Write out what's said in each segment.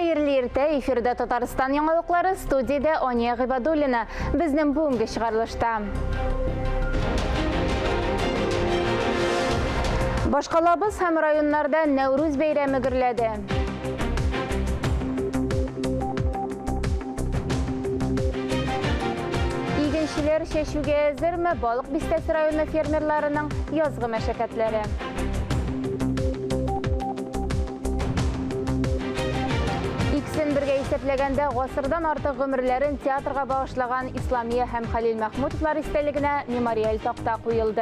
Hayırlı erте, efirde Tataristan yanılıkları, stüdiyada Oniya Gibadulina, bizden bugünkü çıkarılışta. Başkalabız hem rayonlarda Nevruz beyremi gürledi. İlginçler şeşuge ezir mi balık bistesi rayonu fermerlarının yazgı meşakkatleri. İkisini birge eseplegende asırdan artıq ömürlerin teatrga bağışlagan İslamiye hem Halil Mahmudovlar isteligine memorial taqta qoyuldu.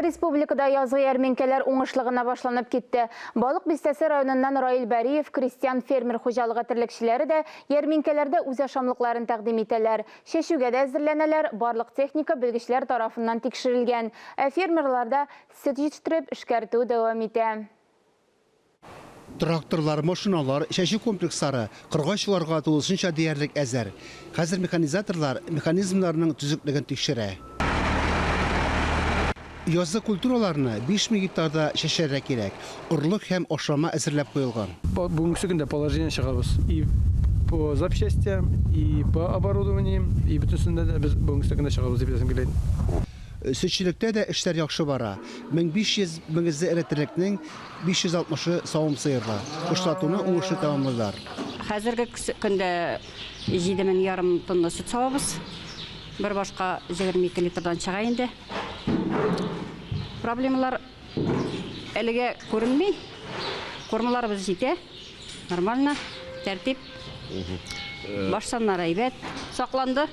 Respublikada yazgı yermenkeler oңышлыгына başlanıp gitti. Balık bistesi rayonundan Rail Bariyev, Kristiyan fermer hocalığı tirlikçileri de yermenkelerde öz yaşamlıklarını təqdim eteler. Şeşuge de hazırlaneler, barlık texnika bilgiçler tarafından tekşirilgen. Fermerlarda süt yetiştirip işkərtüğü devam ete. Traktorlar, maşinalar, şeşi kompleksları, qırğaçlarga to'lışıncha deyerlik ezer. Hazır mekanizatorlar mekanizmlarının tüzüklüğünü tekşire. Yazı kulturalarını 5000 hektarda şeşerek gerek. Urluk hem oşrama әзірлеп koyulgan. Бүгінгі күнде положение шығабыз. И по запчастям, и по оборудованием, и бүтінсінде де біз бүгінгі күнде шығабыз деп есім келейін. Sütçülükte de işler yaxşı bara. 1500 mingizli eretirlikning 560'ı savun sıyırlar. Kuşlatını oңышлы tamamladılar. Hazırgi күнде 7,5 tonna süt savabız. Bir başka 22 litrdan çıkayındı. Проблемалар әлеге көрінмей, кормаларыбыз жете, нормально, тәртіп, башсанлар әйбәт, сақланды.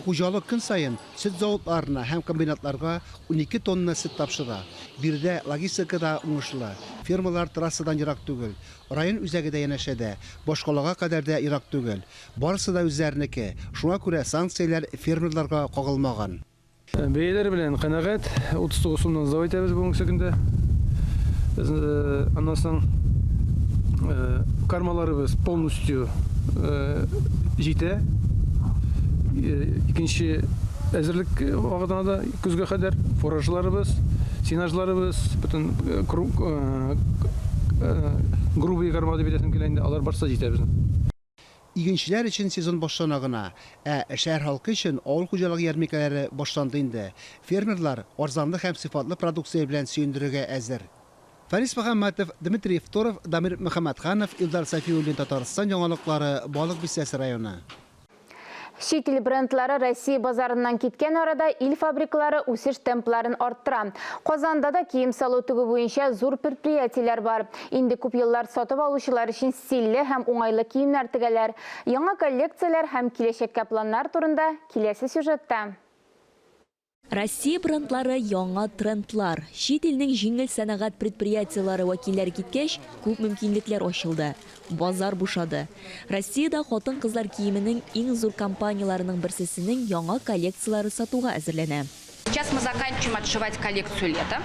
Hucalık gün sayın süt zavutlarına hem kombinatlarga 12 tonna süt tapşıra. Bir de logistikada oңышлы. Firmalar trassadan yirak tügül. Rayon üzəgide yeneşede. Boşqalağa kadar da yirak tügül. Barısı da üzeriniki. Şuna göre sanksiyalar firmalarga qogılmağan. Бейлер белән қанағат 39 сумнан зав итәбез бүгінгі күнде. Аннан соң кармаларыбыз полностью жете. Икенче әзерлек вакытына да күзгә кадәр фуражларыбыз, синажларыбыз, бүтән грубый карма дип әйтәсем килә инде, алар барса җитә безнең. İlginçler için sezon başlanağına, şehir halkı için ağıl hocalığı yermekeleri başlandığında fermerler arzanlı hem sıfatlı produksiya bilen süyündürüge əzir. Faris Muhammadov, Dmitriy Ftorov, Damir Muhammadxanov, İldar Safiyullin Tataristan yanılıkları Balık Bistesi rayonu. Şetil brendlari Rossiya bazarından ketken arada il fabrikaları o'sish templarini arttıran. Qozonda da kiyim salutugu bo'yicha zo'r предприятиелер бар. Endi ko'p yillar sotib oluvchilar uchun stilli ham o'ng'ayli kiyimlar tigalar. Yangi kolleksiyalar ham kelajak planlar turida kelasi syujetda. Россия брендлары яңа трендлар. Шет илнең җиңел сәнәгать предприятиеләре вәкилләре киткәч, күп мөмкинлекләр ачылды. Базар бушады. Россиядә хатын-кызлар киеменең иң зур компанияларының берсесенең яңа коллекциялары сатуга әзерләнә. Сейчас мы заканчиваем отшивать коллекцию лета.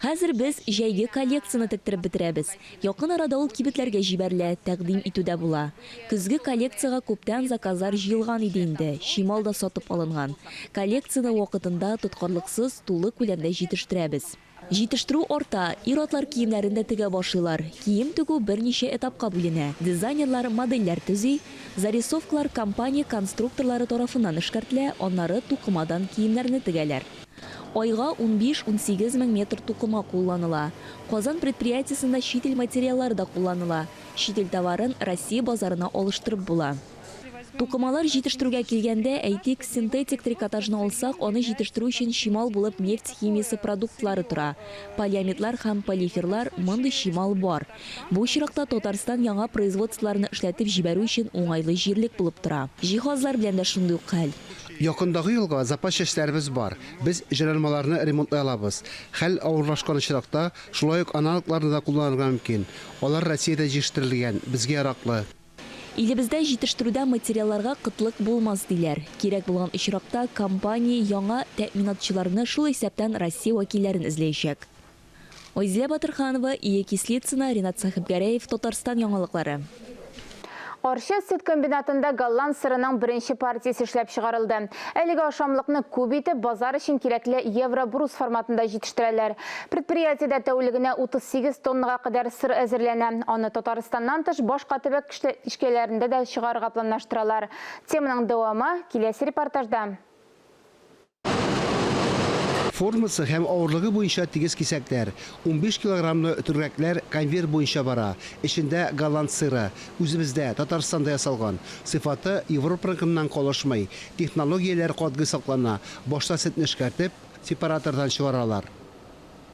Хәзер без җәйге коллекцияны тектереп бетерәбез. Якын арада ул кибетләргә җибәрелә, тәкъдим итүдә була. Көзге коллекцияга күптән заказлар җыелган иде инде, шимал да сатып алынган. Коллекцияны вакытында тоткарлыксыз, тулы күләмдә җитештерәбез. Җитештерү арта, ир-атлар киемнәрен дә тегә башлыйлар. Кием тегү берничә этапка бүленә. Дизайнерлар модельләр төзи, зарисовкалар компания конструкторлары тарафыннан эшкәртелә, аннары тукымадан киемнәрне тегәләр. Айга 15-18 мең метр тукыма кулланыла. Казан предприятиесында шетел материаллары да кулланыла. Шетел товарын Россия базарына алыштырып була. Тукымалар җитештерүгә килгәндә, әйтик, синтетик трикотажны алсак, аны җитештерү өчен шимал булып нефть химиясе продуктлары тора. Полиамидлар һәм полиферлар мондый шимал бар. Бу чиракта Татарстан яңа производстволарны эшләтеп җибәрү өчен уңайлы җирлек булып тора. Җиһазлар белән дә шундый ук хәл. Yakındaki yılga запас чәчләребез бар. Biz җирәлмәләрне ремонтлый алабыз. Хәл авырлашкан чиракта шулай ук аналогларны да кулланырга мөмкин. Алар Россиядә җитештерелгән, безгә яраклы. Илебездә җитештерүдә материалларга кытлык булмас диләр. Кирәк булган очракта компания яңа тәэминатчыларны шул исәптән Россия вәкилләрен эзләячәк. Ойзия Батырханова, Ия Кислицына, Ринат Сахибгәрәев, Татарстан яңалыклары. Аршы сөт комбинатында голланд сырының бірінші партиясы эшләп чыгарылды. Әлеге ашамлыкны күп итеп базар өчен кирәкле евро-брус форматында җитештерәләр. Предприятиедә тәүлегенә 38 тоннага кадәр сыр әзерләнә. Аны Татарстаннан тыш башка төбәк эшкәләрендә дә чыгарырга планлаштыралар. Теманың дәвамы киләсе репортажда. Формасы һәм авырлыгы буенча тигез кисәкләр, 15 килограммлы төргәкләр конвейер буенча бара. Эчендә голланд сыры, үзебездә Татарстанда ясалган. Сыйфаты Европа рынкыннан калышмый. Технологияләр катгый саклана. Башта сөтне эшкәртеп, сепаратордан чыгаралар.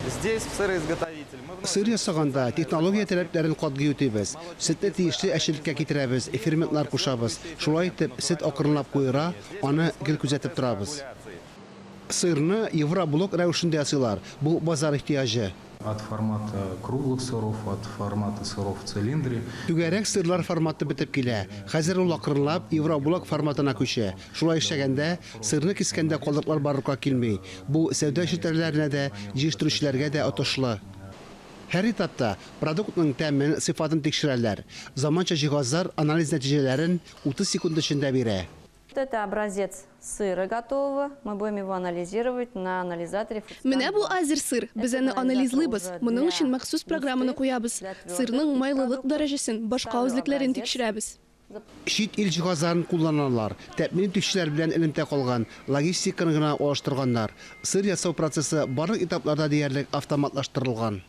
Здесь сыроизготовитель. Сыр ясаганда технология таләпләрен катгый үтәбез. Сөтне тиешле әчелеккә китерәбез, ферментлар кушабыз. Шулай итеп, сөт акрынлап куера, аны гел күзәтеп торабыз. Сырны евроблок рәвешендә ясыйлар. Бу базар ихтияҗы. От формата круглых сыров, от формата сыров в цилиндре. Түгәрәк сырлар форматы бетеп килә. Хәзер ул акрынлап евроблок форматына күчә. Шулай эшләгәндә сырны кискәндә калдыклар барлыкка килми. Бу сәүдә челтәрләренә дә, җитештерүчеләргә дә отышлы. Һәр этапта продуктның тәмен, сыйфатын тикшерәләр. Заманча җиһазлар анализ нәтиҗәләрен 30 секунд эчендә бирә. Это образец сыра готового. Мы будем его анализировать на анализаторе. Менә бу азер сыр. Без аны анализлыйбыз. Моның өчен махсус программаны куябыз. Сырның майлылык дәрәҗәсен, башка үзлекләрен тикшерәбез. Шит ил җиһазларын кулланалар. Тәэмин итүчеләр белән элемтә калган, логистиканы гына алыштырганнар. Сыр ясау процессы барлык этапларда диярлек автоматлаштырылган.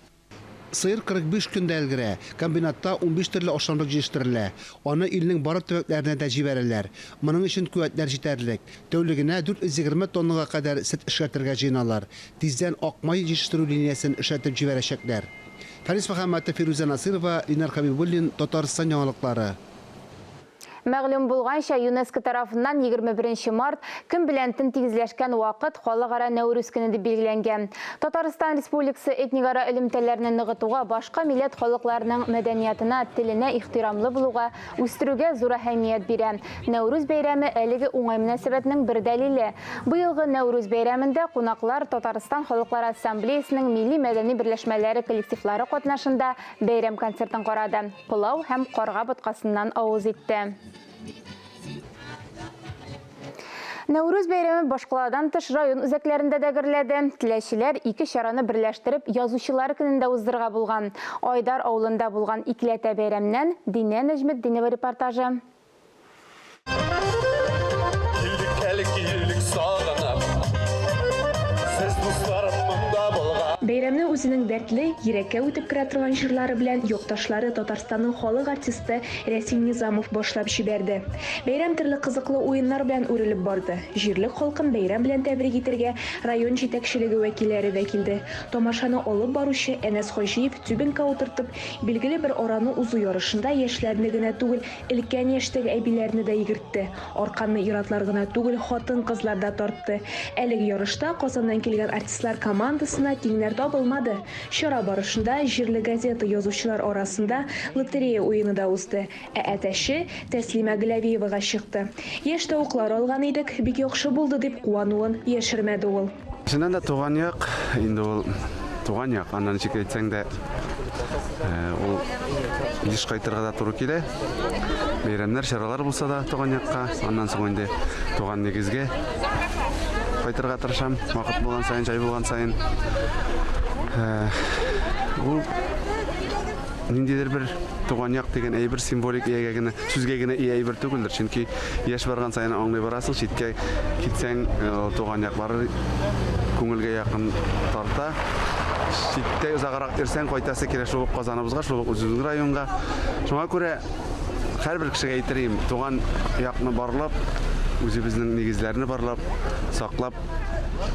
Сыр 45 көндә өлгерә. Комбинатта 15 төрле ашамлык җитештерелә. Аны илнең барлык төбәкләренә дә җибәрәләр. Моның өчен куәтләр җитәрлек. Тәүлегенә 420 тоннага кадәр сөт эшкәртергә җыйналар. Тиздән акмай җитештерү линиясен эшләтеп җибәрәчәкләр. Фарис Мөхәммәтов, Фируза Насирова, Ленар Хабибуллин, Татарстан яңалыклары. Мәгълүм булганча, ЮНЕСКО тарафыннан 21 март көн белән төн тигезләшкән вакыт халыкара Нәүрүз көне дип билгеләнгән. Татарстан Республикасы этникара элемтәләрне ныгытуга, башка милләт халыкларының мәдәниятына, теленә ихтирамлы булуга, үстерүгә зур әһәмият бирә. Нәүрүз бәйрәме әлеге уңай мөнәсәбәтнең бер дәлиле. Быелгы Нәүрүз бәйрәмендә кунаклар Татарстан Халыклар Ассамблеясының милли мәдәни берләшмәләре коллективлары катнашында бәйрәм концертын карады. Пылау һәм карга боткасыннан авыз итте. Нәүрүз бәйрәме башкалардан тыш район үзәкләрендә дә гөрләде. Теләчеләр ике чараны берләштереп язучылар көнендә уздырырга булган. Айдар авылында булган икләтә бәйрәмнән Динә Нәҗметдинова репортажы. Бәйрәмне үзенең дәртле, йөрәккә үтеп керә торган җырлары белән якташлары Татарстанның халык артисты Рәсим Низамов башлап җибәрде. Бәйрәм төрле кызыклы уеннар белән үрелеп барды. Җирлек халкын бәйрәм белән тәбрик итәргә район җитәкчелеге вәкилләре дә килде. Тамашаны алып баручы Әнәс Хаҗиев түбәнкә утыртып, билгеле бер араны узу ярышында яшьләрне генә түгел, өлкән яшьтәге әбиләрне дә йөгертте. Арканны иратлар гына түгел, хатын-кызлар да тартты. Әлеге ярышта Казаннан килгән артистлар командасына тиңнәр табылмады. Чара барышында җирле газета язучылар арасында лотерея уены да узды. Әтәше Тәслимә Гөләвиевага чыкты. Яшь тавыклар алган идек, бик яхшы булды дип куануын яшермәде ул. Чыннан да туган як, инде ул туган як. Аннан ничек әйтсәң дә, ул еш кайтырга да туры килә. Бәйрәмнәр, чаралар булса да туган якка, аннан соң инде туган нигезгә кайтырга тырышам. Вакыт булган сайын, җай булган сайын. Ул ниндидер бер туган як дигән әйбер символик иягә генә, сүзгә генә әйбер түгелдер. Чөнки яшь барган сайын аңлый барасың, читкә китсәң, туган яклары күңелгә якын тарта. Читтә узагарак йөрсәң, кайтасы килә шул Казаныбызга, шул үзебезнең районга. Шуңа күрә һәрбер кешегә әйтерим, туган якны барлап, үзебезнең нигезләрне барлап, саклап,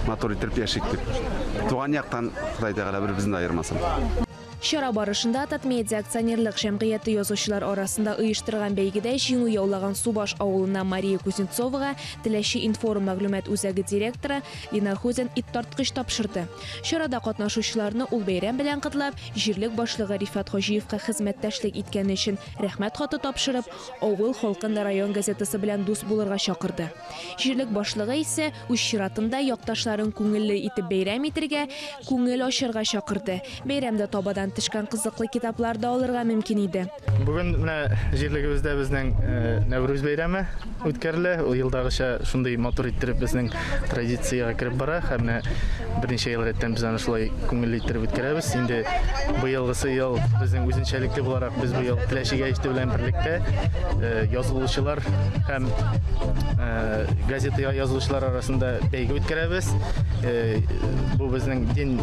матур итеп яшик дип. Туган яктан Ходай Тәгалә бер безне аермасын. Чара барышында Татмедиа акционерлык җәмгыяте язучылар арасында оештырган бәйгедә җиңү яулаган Субаш авылына Мария Кузнецовага Теләче информ мәгълүмат үзәге директоры Ленар Хузен иттарткыч тапшырды. Чарада катнашучыларны ул бәйрәм белән котлап, җирлек башлыгы Рифат Хаҗиевка хезмәттәшлек иткәне өчен рәхмәт хаты тапшырып, авыл халкын район газетасы белән дус булырга чакырды. Җирлек башлыгы исә үз чиратында якташларын күңелле итеп бәйрәм итәргә, күңел ачырга чакырды. Бәйрәмдә табадан тышкан кызыклы китапларды алырга мөмкин иде. Бүгін менә җирлегебездә безнең Нәврүз бәйрәме үткәрелә. Ул елдагыча шундый матур иттереп безнең традициягә кереп бара. Һәм берничә ел рәттән без аны шулай күңелле иттереп үткәрәбез. Инде быелгысы ел безнең үзенчәлекле буларак без быел Теләчегә җитү белән берлектә язылучылар һәм газета язылучылар арасында бәйге үткәрәбез. Бу безнең дин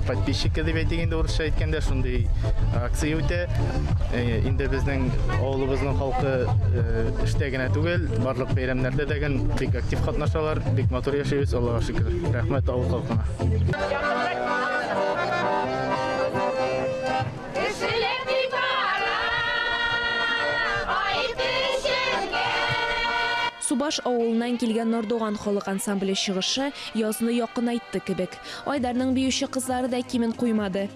подписчика дип әйтгәндә урысча әйткәндә шундый акция үтә. Инде безнең авылыбызның халкы эштә генә түгел, барлык бәйрәмнәрдә дә бик актив катнашалар, бик матур яшәйбез, Аллаһка шөкер. Рәхмәт авыл халкына. Субаш авылынан килгән Нордуган халык ансамбле чыгышы язны якынайтты кебек. Айдарның биюче кызлары да кимен куймады.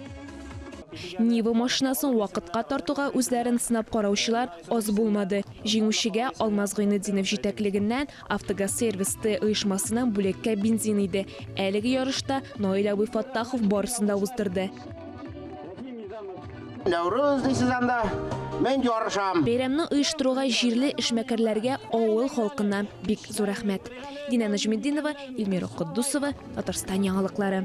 Нива машинасын вакытка тартуга үзләрен сынап караучылар аз булмады. Җиңүчегә Алмаз Гыйнетдинов җитәклегеннән Автогаз сервисты оешмасының бүлеккә бензин иде. Әлеге ярышта Наил Абый Фаттахов барысын да уздырды. Нәврүз дисез анда, мен ярышам. Бәйрәмне оештыруга җирле эшмәкәрләргә авыл халкыннан бик зур рәхмәт. Динә Нәҗметдинова, Илмира Куддусова, Татарстан яңалыклары.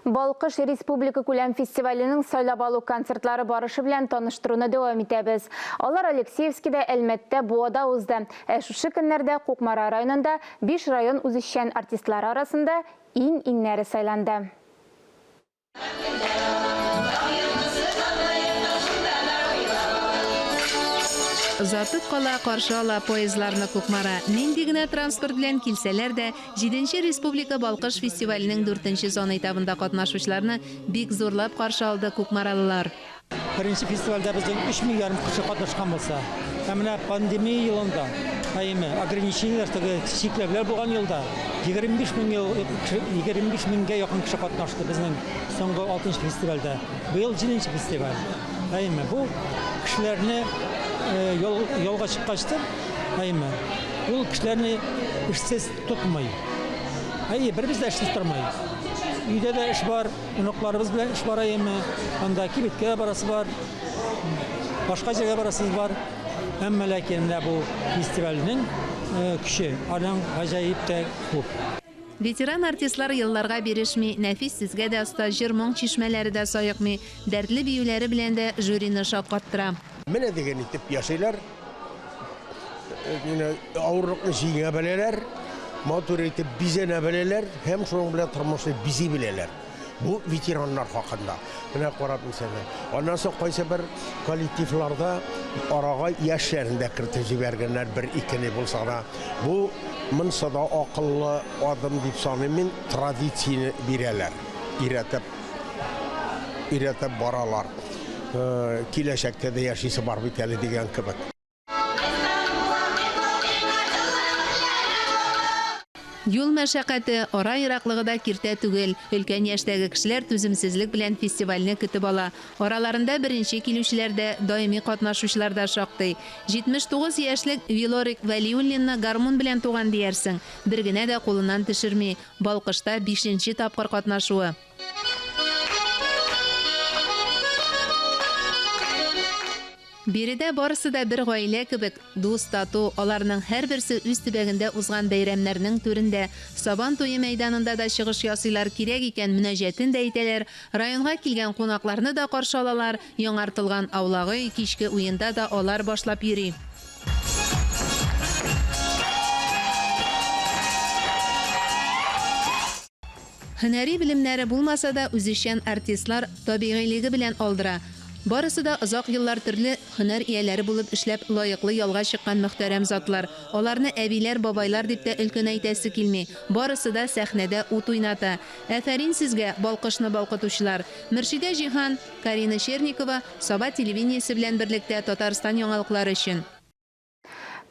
Балкыш Республика күләм фестиваленең сайлап алу концертлары барышы белән таныштыруны дәвам итәбез. Алар Алексеевскида, Әлмәттә, Буада узды. Шушы көннәрдә Кукмара районында 5 район үзешчән артистлары арасында иң-иңнәре сайланды. Узатып кала каршы ала поездларны Кукмара. Нинди генә транспорт белән килсәләр дә, 7-нче Республика Балкыш фестиваленең 4-нче зона этабында катнашучыларны бик зурлап каршы алды кукмаралылар. Birinci festivalda bizden 3 milyar kişi katlaşkan olsa, hemen pandemi yılında, ограничениялар, çiklevler bulgan yılda 25 binge yakın kişi katlaştı bizden sonғы 6. festivalda. Bu yıl 7. festival. Bu kişilerini yolga çıkmıştır. Bu kişilerini işsiz tutmayı. Bir biz de işsiz durmayız. Үйдә дә эш бар, онукларыбыз белән эш бара яме, анда Кибеткә барасы бар, башка җиргә барасы бар. Әмма ләкин бу фестивальнең көче, аның гаҗәеп тә күп. Ветеран артистлар елларга бирешми, нәфис сезгә дә оста җыр-моң чишмәләре дә саекмый, дәртле биюләре белән дә жюрины шаккаттыра. Менә дигән итеп яшыйлар. Авырлыкны җиңә беләләр. Матур итеп бизенә беләләр, һәм шуның белән тормышны бизи беләләр. Бу ветераннар хакында. Менә карап мисәле. Аннан соң кайсы бер коллективларда арага яшьләрен дә кертеп җибәргәннәр, бер икене булса да. Бу монсада акыллы адым дип саныйм мин, традицияне бирәләр. Иретеп баралар. Киләчәктә дә яшисе бар бит әле дигән кебек. Юл мәшәкате, ара ераклыгы да киртә түгел. Өлкән яшьтәге кешеләр түземсезлек белән фестивальне көтеп ала. Араларында беренче килүчеләр дә, даими катнашучылар да шактый. 79 яшьлек Вилорик Вәлиуллинны гармун белән туган диярсең. Бер генә дә кулыннан төшерми. Балкышта 5-нче тапкыр катнашуы. Биредә барысы да бер гаилә кебек, дус тату, аларның һәрберсе үз төбәгендә узган бәйрәмнәрнең түрендә, Сабан туе мәйданында да чыгыш ясыйлар, кирәк икән мөнәҗәтен дә әйтәләр, районга килгән кунакларны да каршы алалар, яңартылган аулагы кичке уенда да алар башлап йөри. Һөнәри белемнәре булмаса да үзешчән артистлар табигыйлыгы белән алдыра. Барысы да озак еллар төрле һөнәр ияләре булып эшләп лаеклы ялга чыккан мөхтәрәм затлар. Аларны әбиләр, бабайлар дип тә өлкән әйтәсе килми. Барысы да сәхнәдә ут уйната. Афәрин сезгә, балкышны балкытучылар. Мөршидә Җиһан, Карина Черникова, Саба телевидениесе белән берлектә Татарстан яңалыклары өчен.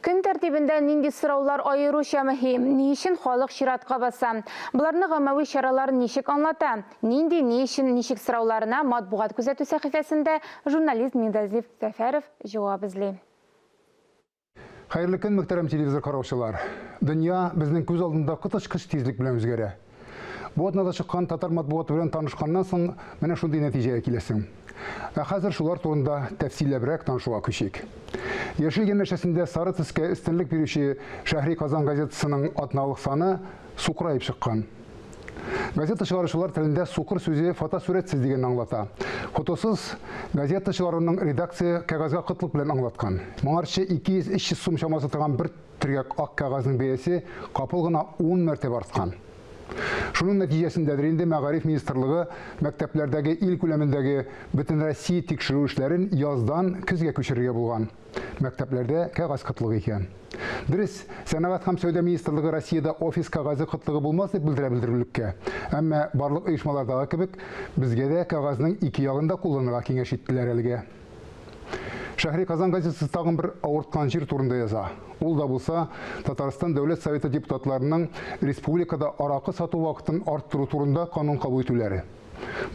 Көн тәртибендә нинди сораулар аеруча мөһим, ни өчен халык чиратка баса? Буларны гаммави чаралар ничек аңлата? Нинди, ни өчен, ничек сорауларына матбугат күзәтү сәхифәсендә журналист Миндазлив Зәфәров җавап эзли. Хәерле көн, мөхтәрәм телевизор караучылар. Дөнья безнең күз алдында кытышкыч тизлек белән үзгәрә. Бу атнада чыккан татар матбугаты белән танышканнан соң менә шундый нәтиҗәгә киләсең. Хәзер шулар турында тәфсилләбрәк танышуга күчик. Яшел янәшәсендә сары төскә өстенлек бирүче Шәһри Казан газетасының атналык саны сукрайып чыккан. Газета чыгаручылар телендә сукыр сүзе фотосурәтсез дигәнне аңлата. Фотосыз газета чыгаруның редакция кәгазьгә кытлык белән аңлаткан. Моңарчы 200-300 сум чамасы торган бер төргәк ак кәгазьнең бәясе капыл гына 10 мәртәбә арткан. Шуның нәтиҗәсендә инде Мәгариф министрлыгы мәктәпләрдәге ил күләмендәге бөтен Россия тикшерү эшләрен яздан көзгә күчерергә булган. Мәктәпләрдә кәгазь кытлыгы икән. Дөрес, сәнәгать һәм сәүдә министрлыгы Россиядә офис кәгазе кытлыгы булмас дип белдерүлеккә. Әмма барлык оешмалардагы кебек безгә дә кәгазьнең ике ягында кулланырга киңәш иттеләр әлегә. Шәһри Казан газетасы тагын бер авырткан җир турында яза. Ул да булса, Татарстан Дәүләт Советы депутатларының республикада аракы сату вакытын арттыру турында канун кабул итүләре.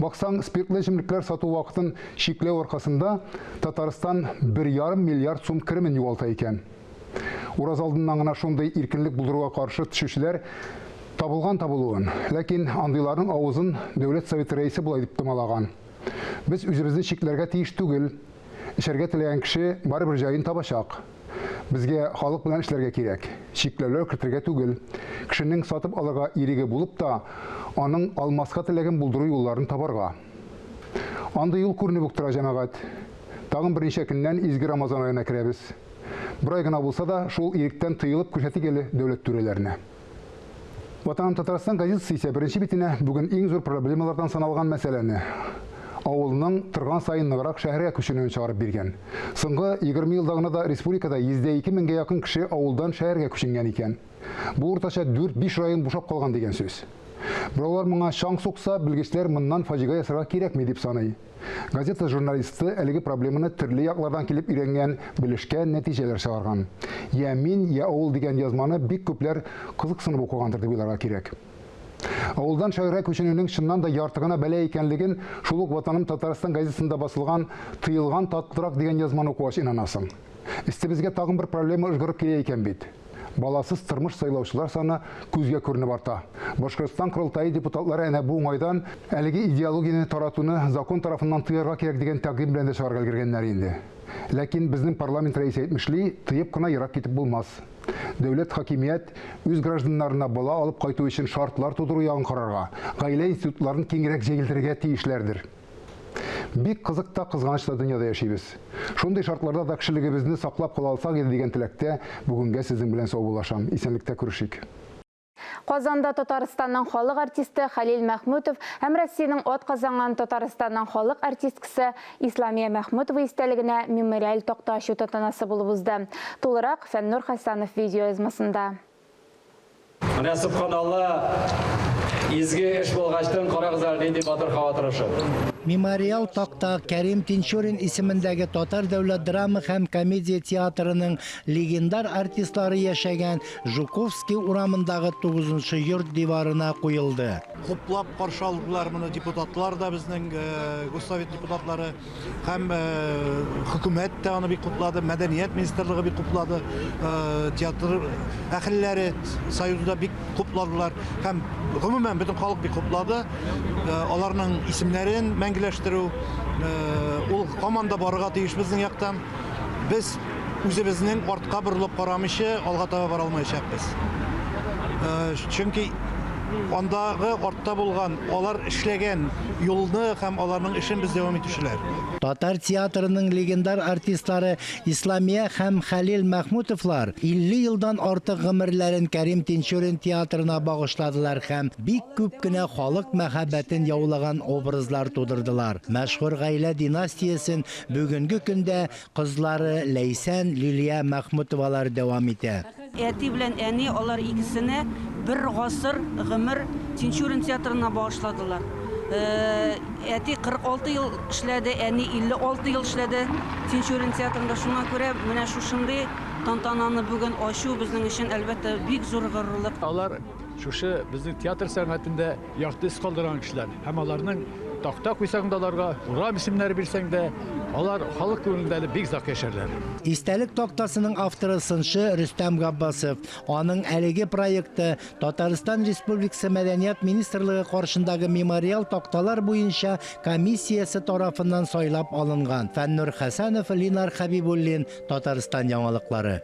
Баксаң, спиртлы эчемлекләр сату вакытын шикләү аркасында Татарстан 1,5 миллиард сум керемен югалта икән. Ураз алдыннан гына шундый иркенлек булдыруга каршы төшүчеләр табылуын, ләкин андыйларның авызын Дәүләт Советы рәисе булай дип томалаган. Без үзебезне шикләргә тиеш түгел. Эшәргә теләгән кеше барыбер җаен табачак. Безгә халык белән эшләргә кирәк. Шикләүләр кертергә түгел. Кешенең сатып алырга иреге булып та, аның алмаска теләген булдыру юлларын табарга. Андый юл күренеп үк тора җәмәгать. Тагын берничә көннән изге Рамазан аена керәбез. Бер ай гына булса да, шул иректән тыелып күрсәтик әле дәүләт түрәләренә. Ватаным Татарстан газетасы исә беренче битенә бүген иң зур проблемалардан саналган мәсьәләне авылның торган сайын ныграк шәһәргә күченүен чыгарып биргән. Соңгы 20 елда гына да республикада 102 меңгә якын кеше авылдан шәһәргә күченгән икән. Бу уртача 4-5 район бушап калган дигән сүз. Бирәүләр моңа шаң сукса, белгечләр моннан фаҗига ясарга кирәкми дип саный. Газета журналисты әлеге проблеманы төрле яклардан килеп өйрәнгән, белешкән нәтиҗәләр чыгарган. Я мин, я авыл дигән язманы бик күпләр кызыксынып укыгандыр дип уйларга кирәк. Авылдан шәһәргә күченүнең чыннан да яртыгына бәла икәнлеген шул ук Ватаным Татарстан газетасында басылган "Тыелган татлырак" дигән язманы укыгач инанасың. Истебезгә тагын бер проблема ызгырып килә икән бит. Баласыз тормыш сайлаучылар саны күзгә күренеп арта. Башкортстан Курултайы депутатлары әнә бу уңайдан әлеге идеологияны таратуны закон тарафыннан тыярга кирәк дигән тәкъдим белән дә чыгарга өлгергәннәр инде. Ләкин безнең парламент рәисе әйтмешли, тыеп кына ерак китеп булмас. Дәүләт хакимият үз гражданнарына бала алып кайту өчен шартлар тудыру ягын карарга, гаилә институтларын киңрәк җәелдерергә тиешләрдер. Бик кызык та кызганыч та дөньяда яшибез. Шундый шартларда да кешелегебезне саклап кала алсак иде дигән теләктә бүгенгә сезнең белән саубуллашам. Исәнлектә күрешик. Казанда Татарстанның халык артисты Халил Мәхмүтов һәм Россиянең атказанган Татарстанның халык артисткасы Исламия Мәхмүтова истәлегенә мемориаль такта ачу тантанасы булып узды. Тулырак Фәннур Хәсәнов видеоязмасында. Насып каналы изге эш булгачтан карагызлар дип батыр хаватырышы. Мемориал такта Кәрим Тинчурин исемендәге Татар дәүләт драма һәм комедия театрының легендар артистлары яшәгән Жуковский урамындагы 9-нчы йорт диварына куелды. Хуплап каршы алдылар моны депутатлар да, безнең Госсовет депутатлары һәм хөкүмәт тә аны бик хуплады, мәдәният министрлыгы бик хуплады, театр әһелләре союзда бик хупладылар һәм гомумән бөтен халык бик хуплады. Аларның исемнәрен мәңгеләштерү, ул команда барырга тиеш безнең яктан. Без үзебезнең артка борылып карамыйча алга таба бара алмаячакбыз. Чөнки андагы артта булган, алар эшләгән юлны һәм аларның эшен без дәвам итүчеләр. Татар театрының легендар артистлары Исламия һәм Халил Мәхмүтовлар 50 елдан артык гомерләрен Кәрим Тинчурин театрына багышладылар һәм бик күп кенә халык мәхәббәтен яулаган образлар тудырдылар. Мәшһүр гаилә династиясын бүгенге көндә кызлары Ләйсән, Лилия Мәхмүтовалар дәвам итә. Әти белән әни алар икесенә бер гасыр гомер Тинчурин театрына багышладылар. Әти 46 ел эшләде, әни 56 ел эшләде Тинчурин театрында. Шуңа күрә менә шушындый тантананы бүген ачу безнең өчен әлбәттә бик зур горурлык. Алар шушы безнең театр сәнгатендә ярты эз калдырган кешеләр һәм аларның такта куйсаң да аларга урам исемнәре бирсәң дә, алар халык күңелендә бик зак яшәрләр. Истәлек тактасының авторы сынчы Рөстәм Габбасов. Аның әлеге проекты Татарстан Республикасы Мәдәният министрлыгы каршындагы мемориал такталар буенча комиссиясе тарафыннан сайлап алынган. Фәннур Хәсәнов, Линар Хәбибуллин, Татарстан яңалыклары.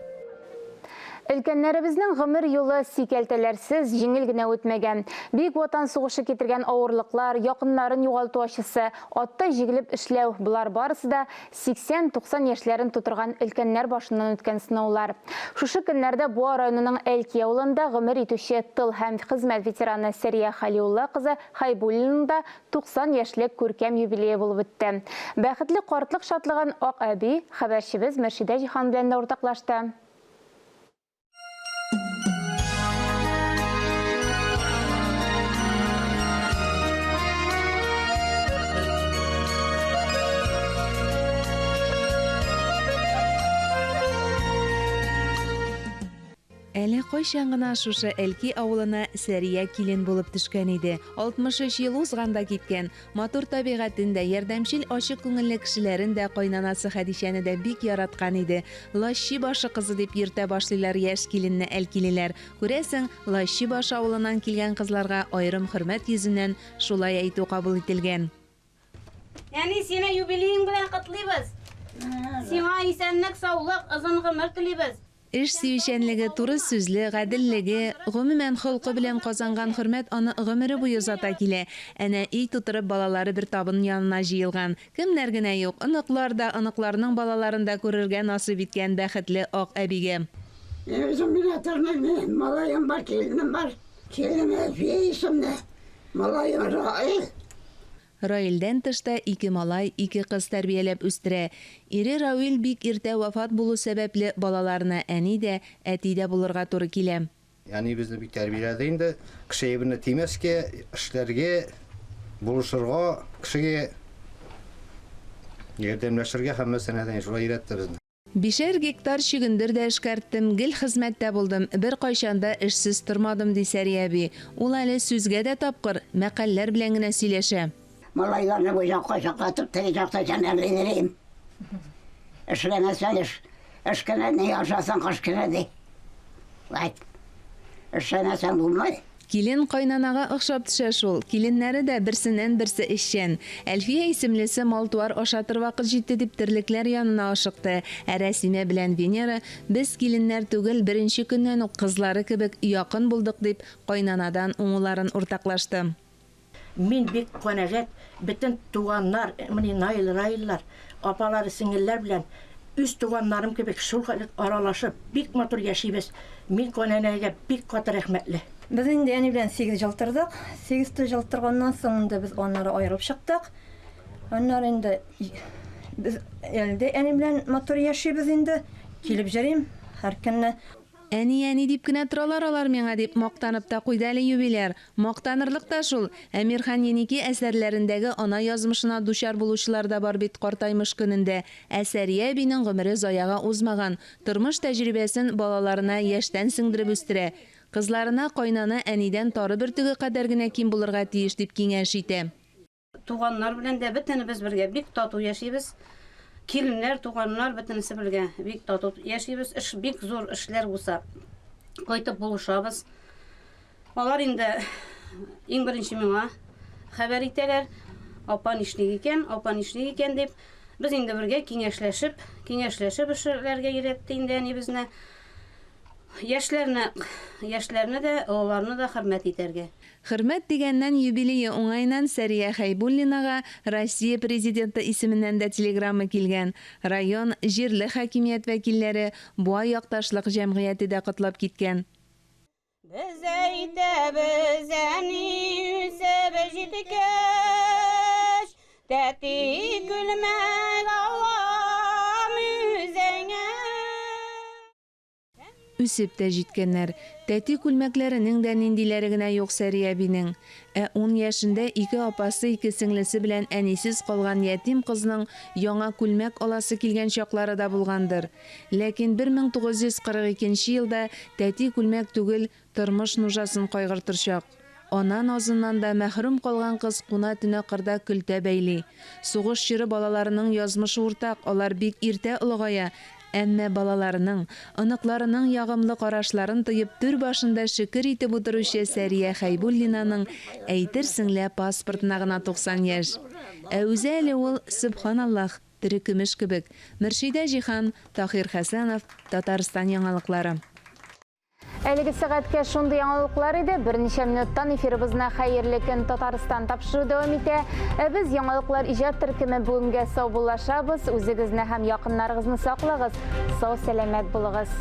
Өлкәннәребезнең гомер юлы сикәлтәләрсез җиңел генә үтмәгән. Бик ватан сугышы китергән авырлыклар, якыннарын югалту ачысы, атта җигелеп эшләү, булар барысы да 80-90 яшьләрен тутырган өлкәннәр башыннан үткән сынаулар. Шушы көннәрдә Буа районының Әлки авылында гомер итүче тыл һәм хезмәт ветераны Сәрия Халиулла кызы Хайбуллиның да 90 яшьлек күркәм юбилее булып үтте. Бәхетле картлык шатлыгын Ак әби хәбәрчебез Мөршидә Җихан белән дә уртаклашты. Әле кайчан гына шушы Әлки авылына Сәрия килен булып төшкән иде. 63 ел узганда киткән. Матур табигатендә ярдәмчил ачык күңелле кешеләрен дә кайнанасы Хәдичәне дә бик яраткан иде. Лащи башы кызы дип йөртә башлыйлар яшь киленне Әлкилеләр. Күрәсең, Лащи башы авылыннан килгән кызларга аерым хөрмәт йөзеннән шулай әйтү кабул ителгән. Яни сине юбилеең белән котлыйбыз. Сиңа исәнлек, саулык, озын гомер телибез. Эш сөйшәнлеге, туры сүзле, гаделлеге, гомумән холкы белән казанган хөрмәт аны гомере буе узата килә. Әнә үй тутырып балалары бер табын янына җыелган. Кемнәр генә юк, оныклар да, оныкларның балаларын да күрергә насыйп иткән бәхетле Ак әбигә. Өзем бер атерне, малаем бар, келинем бар. Келинем исемне. Малаем Раил. Раилдән тышта 2 малай, 2 кыз тәрбияләп үстерә. Ире Раил бик иртә вафат булу сәбәпле балаларына әни дә, әти дә булырга туры килә. Яни безне бик тәрбияләде инде. Кеше ибне тимәскә, эшләргә, булышырга, кешегә ярдәмләшергә һәммәсенә шулай өйрәтте безне. 5 гектар чигендер дә эшкәрттем, гел хезмәттә булдым, бер кайчанда эшсез тормадым ди Сәрия әби. Ул әле сүзгә дә тапкыр, мәкалләр белән генә сөйләшә. Малайларны бу якка чакыртып, теге якта җанәлләрем. Эшләмәсәң эш кенә не яшасаң кыш кенә ди. Вайт. Эшләмәсәң булмый. Килен кайнанага охшап төшә шул. Киленнәре дә берсеннән берсе эшчән. Әлфия исемлесе мал-туар ашатыр вакыт җитте дип терлекләр янына ашыкты. Ә Рәсимә белән Венера без киленнәр түгел, беренче көннән үк кызлары кебек якын булдык дип кайнанадан уңуларын уртаклашты. Мин бик канәгать, бөтен туганнар, менә Наил Раиллар, апалары, сеңелләр белән үз туганнарым кебек шул аралашып, бик матур яшибез. Мин канәнәгә бик каты рәхмәтле. Без инде әни белән 8 ел тордык. 8 ел торганнан соң да без аннары аерылып чыктык. Аннары инде без әлдә әни белән матур яшибез инде. Килеп җөрим һәр көнне. Әни дип кенә торалар алар миңа дип мактанып та куйды әле юбилер. Мактанырлык та шул. Әмирхан Еники әсәрләрендәге ана язмышына дучар булучылар да бар бит картаймыш көнендә. Сәрия әбинең гомере заяга узмаган. Тормыш тәҗрибәсен балаларына яшьтән сеңдереп үстерә. Кызларына кайнана әнидән тары бөртеге кадәр генә ким булырга тиеш дип киңәш итә. Туганнар белән дә бөтенебез бергә бик тату яшибез. Киленнәр, туганнар бөтенесе бергә бик тату яшибез. Эш бик зур эшләр булса, кайтып булышабыз. Алар инде иң беренче миңа хәбәр итәләр. Апан ишник икән дип, без инде бергә киңәшләшеп эшләргә өйрәтте инде әни безне. Яшьләрне дә, оларны да хөрмәт итәргә. Хөрмәт дигәннән юбилее уңайнан Сәрия Хайбуллинага Россия президенты исеменнән дә телеграмма килгән. Район, җирле хакимият вәкилләре, Буа якташлык җәмгыяте дә котлап киткән. Без әйтәбез әни үсеп җиткәч, тәти гөлмәк алам үзеңә. Үсеп тә җиткәннәр. Тәти күлмәкләренең дә ниндиләре генә юк Сәрия әбинең. 10 яшендә 2 апасы, 2 сеңлесе белән әнисез калган ятим кызның яңа күлмәк аласы килгән чаклары да булгандыр. Ләкин 1942 елда тәти күлмәк түгел, тормыш нужасын кайгыртыр чак. Ана назыннан да мәхрүм калган кыз куна төне кырда көлтә бәйли. Сугыш чиры балаларының язмышы уртак, алар бик иртә улыгая. Әмма балаларының, аныкларының ягымлы карашларын тыйып түр башында шикер итеп утыручы Сәрия Хайбуллинаның әйтерсеңлә паспортына гына 90 яшь. Ә үзе әле ул, субханаллах, тере көмеш кебек. Мөршидә Җихан, Тахир Хәсәнов, Татарстан яңалыклары. Әлеге сәгатькә шундый яңалыклар иде. Берничә минуттан эфирыбызна хәерле көн Татарстан тапшыру дәвам итә. Без яңалыклар иҗат төркеме бүгенгә сау булашабыз. Үзегезне һәм якыннарыгызны саклагыз. Сау сәламәт булыгыз.